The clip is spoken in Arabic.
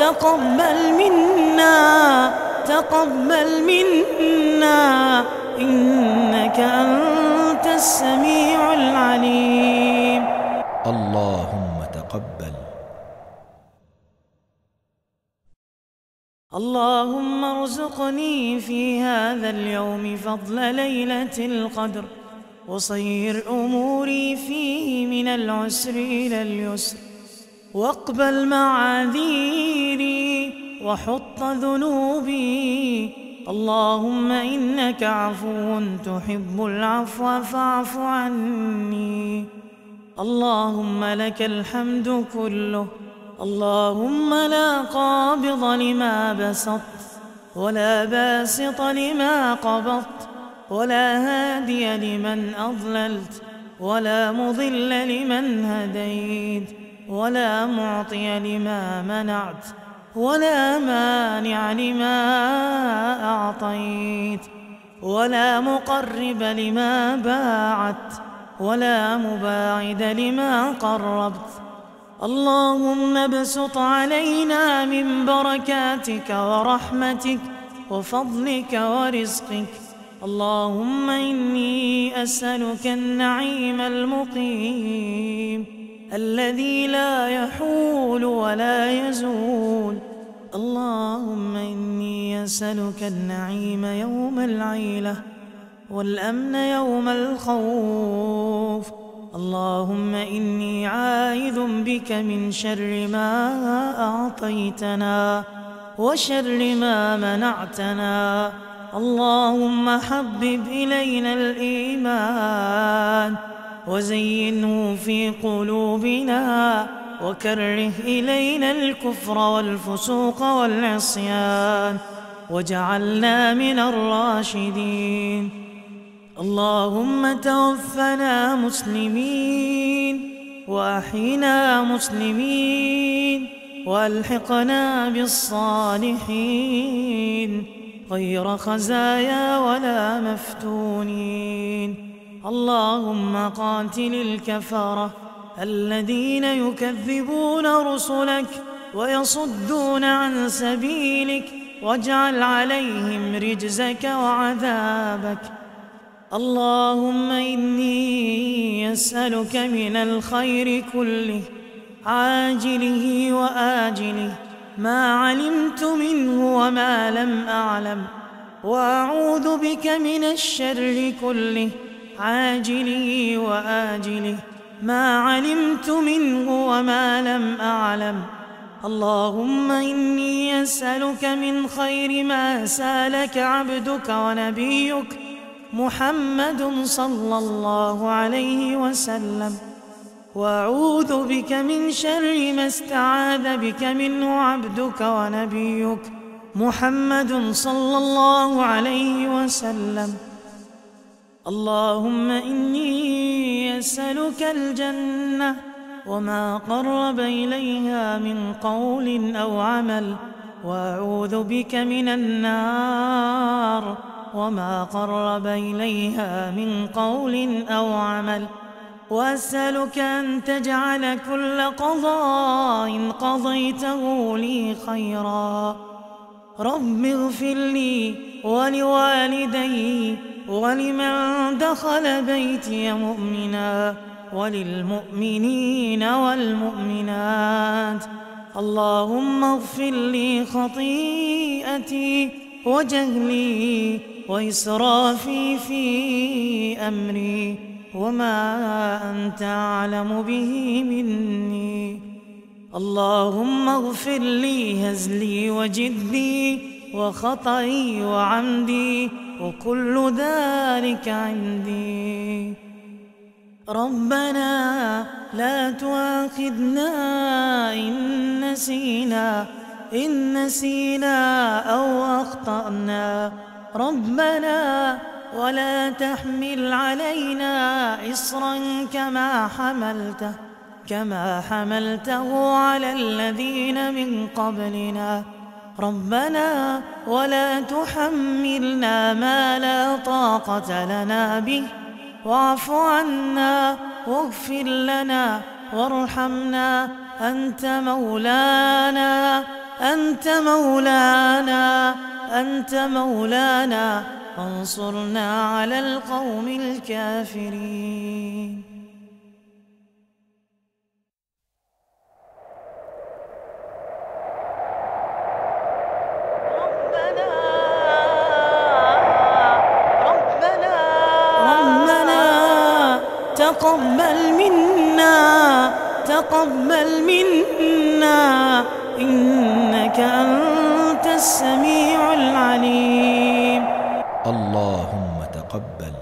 تقبل منا تقبل منا إنك أنت السميع العليم. اللهم تقبل. اللهم ارزقني في هذا اليوم فضل ليلة القدر، وصير أموري فيه من العسر إلى اليسر، واقبل معاذيري وحط ذنوبي. اللهم إنك عفو تحب العفو فاعف عني. اللهم لك الحمد كله. اللهم لا قابض لما بسطت ولا باسط لما قبضت ولا هادي لمن أضللت ولا مضل لمن هديت ولا معطي لما منعت ولا مانع لما أعطيت ولا مقرب لما باعدت ولا مباعد لما قربت. اللهم ابسط علينا من بركاتك ورحمتك وفضلك ورزقك. اللهم إني أسألك النعيم المقيم الذي لا يحول ولا يزول. اللهم إني أسألك النعيم يوم العيلة والأمن يوم الخوف. اللهم إني عائذ بك من شر ما أعطيتنا وشر ما منعتنا. اللهم حبب إلينا الإيمان وزينه في قلوبنا وكره إلينا الكفر والفسوق والعصيان واجعلنا من الراشدين. اللهم توفنا مسلمين وأحينا مسلمين وألحقنا بالصالحين غير خزايا ولا مفتونين. اللهم قاتل الكفرة الذين يكذبون رسلك ويصدون عن سبيلك واجعل عليهم رجزك وعذابك. اللهم إني أسألك من الخير كله عاجله وآجله ما علمت منه وما لم أعلم، وأعوذ بك من الشر كله عاجله وآجله ما علمت منه وما لم أعلم. اللهم إني أسألك من خير ما سألك عبدك ونبيك محمد صلى الله عليه وسلم، وأعوذ بك من شر ما استعاذ بك منه عبدك ونبيك محمد صلى الله عليه وسلم. اللهم إني أسألك الجنة وما قرب إليها من قول أو عمل، وأعوذ بك من النار وما قرب إليها من قول أو عمل، وأسألك أن تجعل كل قضاء قضيته لي خيرا. رب اغفر لي ولوالدي ولمن دخل بيتي مؤمنا وللمؤمنين والمؤمنات. اللهم اغفر لي خطيئتي وجهلي وإسرافي في أمري وما أنت أعلم به مني. اللهم اغفر لي هزلي وجدي وخطئي وعمدي وكل ذلك عندي. ربنا لا تؤاخذنا إن نسينا أو أخطأنا. ربنا ولا تحمل علينا إصرا كما حملته على الذين من قبلنا. ربنا ولا تحملنا ما لا طاقة لنا به، واعف عنا واغفر لنا وارحمنا. أنت مولانا أنت مولانا فانصرنا على القوم الكافرين. ربنا تقبل منا إنك أنت السميع العليم. اللهم تقبل.